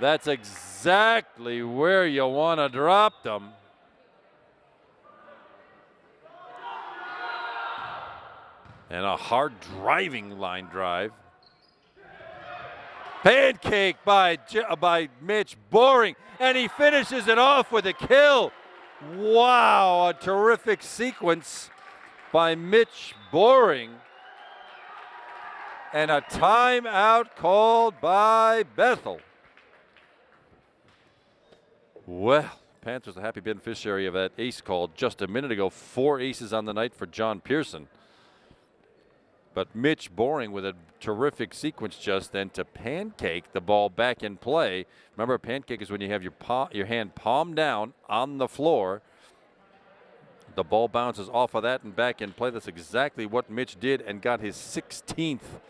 That's exactly where you want to drop them. And a hard driving line drive. Pancake by Mitch Boring, and he finishes it off with a kill. Wow, a terrific sequence by Mitch Boring. And a timeout called by Bethel. Well, Panthers a happy beneficiary of that ace call just a minute ago. 4 aces on the night for John Pearson. But Mitch Boring with a terrific sequence just then to pancake the ball back in play. Remember, a pancake is when you have your hand palm down on the floor. The ball bounces off of that and back in play. That's exactly what Mitch did and got his 16th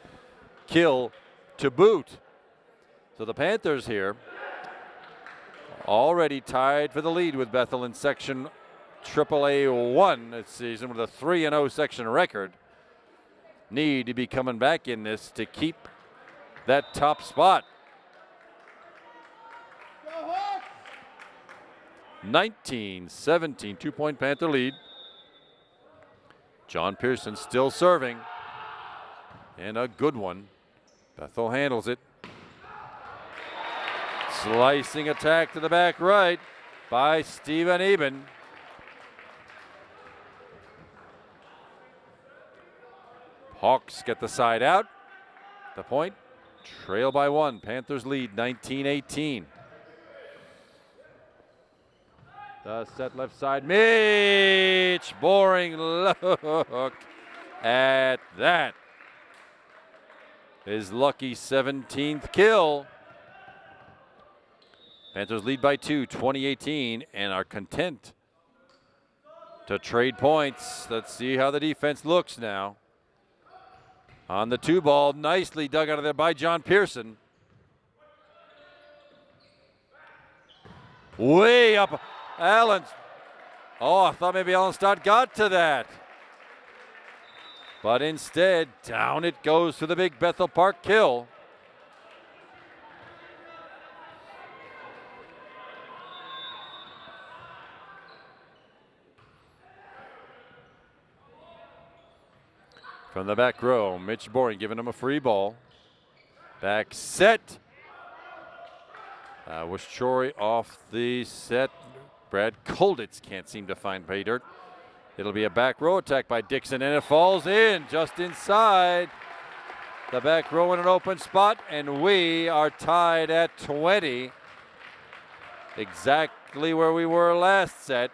kill to boot. So the Panthers here already tied for the lead with Bethel in section AAA1 this season with a 3-0 section record. Need to be coming back in this to keep that top spot. 19-17, 2-point Panther lead. John Pearson still serving. And a good one. Bethel handles it. Slicing attack to the back right by Steven Eben. Hawks get the side out. The point, trail by 1. Panthers lead 19-18. The set left side, Mitch Boring, look at that. His lucky 17th kill. Panthers lead by 2, 20-18, and are content to trade points. Let's see how the defense looks now. On the 2 ball, nicely dug out of there by John Pearson. Way up, Allen. Oh, I thought maybe Allen Stott got to that. But instead, down it goes to the big Bethel Park kill. From the back row, Mitch Boring giving him a free ball. Back set. Was Chory off the set. Brad Kolditz can't seem to find pay dirt. It'll be a back row attack by Dixon, and it falls in just inside the back row in an open spot, and we are tied at 20. Exactly where we were last set.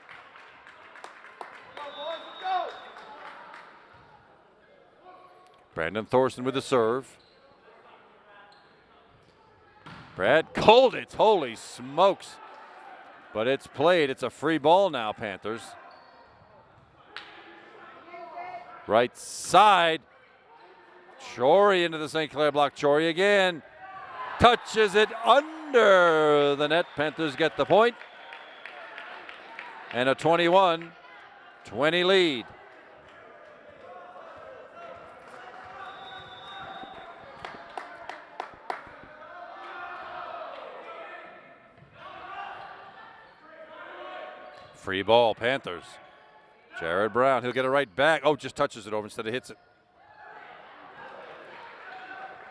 Brandon Thorson with the serve. Brad Kolditz, holy smokes. But it's played, it's a free ball now, Panthers. Right side. Chory into the St. Clair block. Chory again. Touches it under the net. Panthers get the point. And a 21-20 lead. Free ball, Panthers. Jared Brown, he'll get it right back. Oh, just touches it over instead of hits it.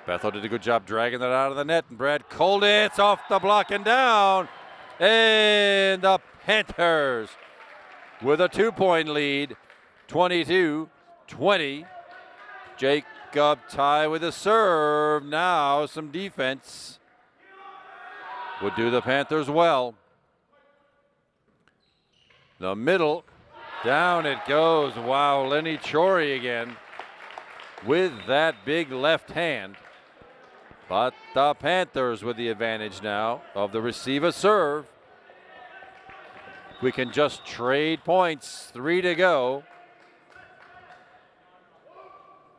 Bethel did a good job dragging that out of the net, and Brad Kolditz off the block and down. And the Panthers with a 2-point lead, 22-20. Jacob Ty with a serve. Now some defense would do the Panthers well. The middle, down it goes. Wow, Lenny Chory again with that big left hand. But the Panthers with the advantage now of the receiver serve. We can just trade points. 3 to go.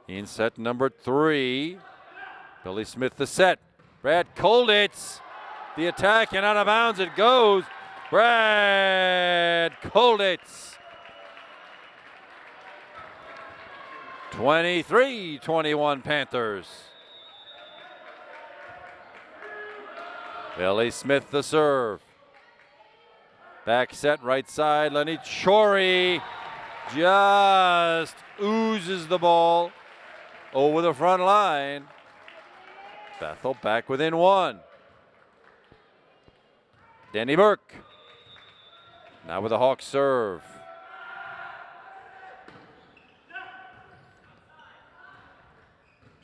In set number 3. Billy Smith the set. Brad Kolditz. The attack and out of bounds it goes. Brad Kolditz. 23-21 Panthers. Billy Smith the serve. Back set right side. Lenny Chori just oozes the ball over the front line. Bethel back within 1. Danny Burke. Now with a Hawk serve.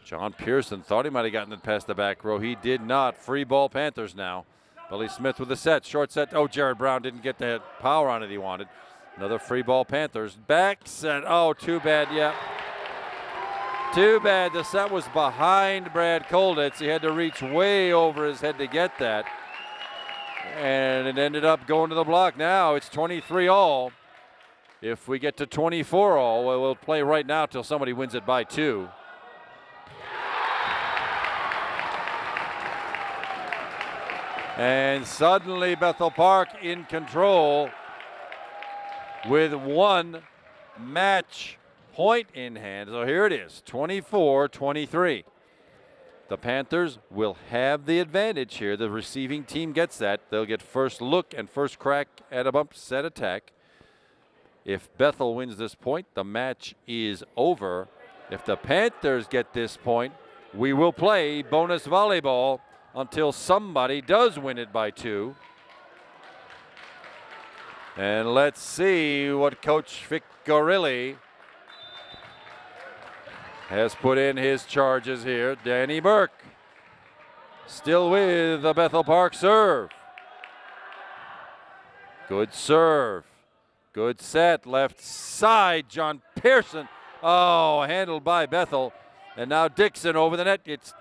John Pearson thought he might have gotten it past the back row. He did not. Free ball Panthers now. Billy Smith with a set. Short set. Oh, Jared Brown didn't get that power on it he wanted. Another free ball Panthers. Back set. Oh, too bad. Yeah. Too bad. The set was behind Brad Kolditz. He had to reach way over his head to get that. And it ended up going to the block. Now it's 23-all. If we get to 24-all, we'll play right now till somebody wins it by 2. And suddenly Bethel Park in control with 1 match point in hand. So here it is, 24-23. The Panthers will have the advantage here. The receiving team gets that. They'll get first look and first crack at a bump set attack. If Bethel wins this point, the match is over. If the Panthers get this point, we will play bonus volleyball until somebody does win it by 2. And let's see what Coach Ficarilli has put in his charges here. Danny Burke still with the Bethel Park serve. Good serve. Good set. Left side. John Pearson. Oh, handled by Bethel. And now Dixon over the net. It's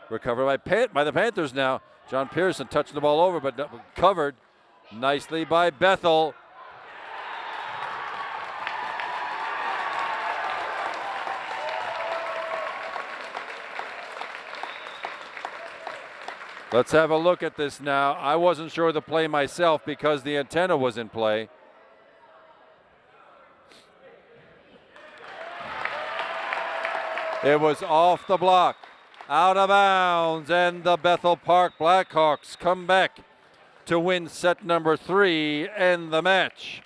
recovered by the Panthers now. John Pearson touching the ball over, but covered nicely by Bethel. Let's have a look at this now. I wasn't sure of the play myself because the antenna was in play. It was off the block, out of bounds, and the Bethel Park Blackhawks come back to win set number 3 and the match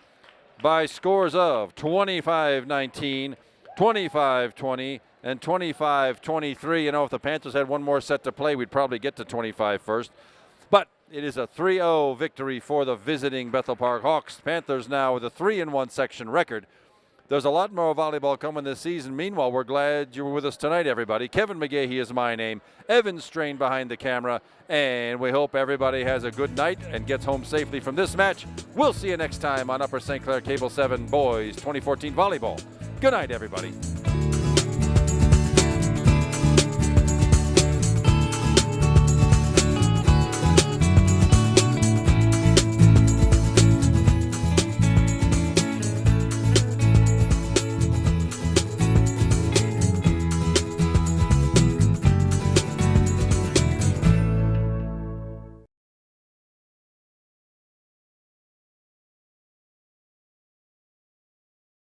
by scores of 25-19, 25-20, and 25-23. You know, if the Panthers had one more set to play, we'd probably get to 25 first. But it is a 3-0 victory for the visiting Bethel Park Hawks. Panthers now with a 3-1 section record. There's a lot more volleyball coming this season. Meanwhile, we're glad you were with us tonight, everybody. Kevin McGahey is my name. Evan Strain behind the camera. And we hope everybody has a good night and gets home safely from this match. We'll see you next time on Upper St. Clair Cable 7 Boys 2014 Volleyball. Good night, everybody.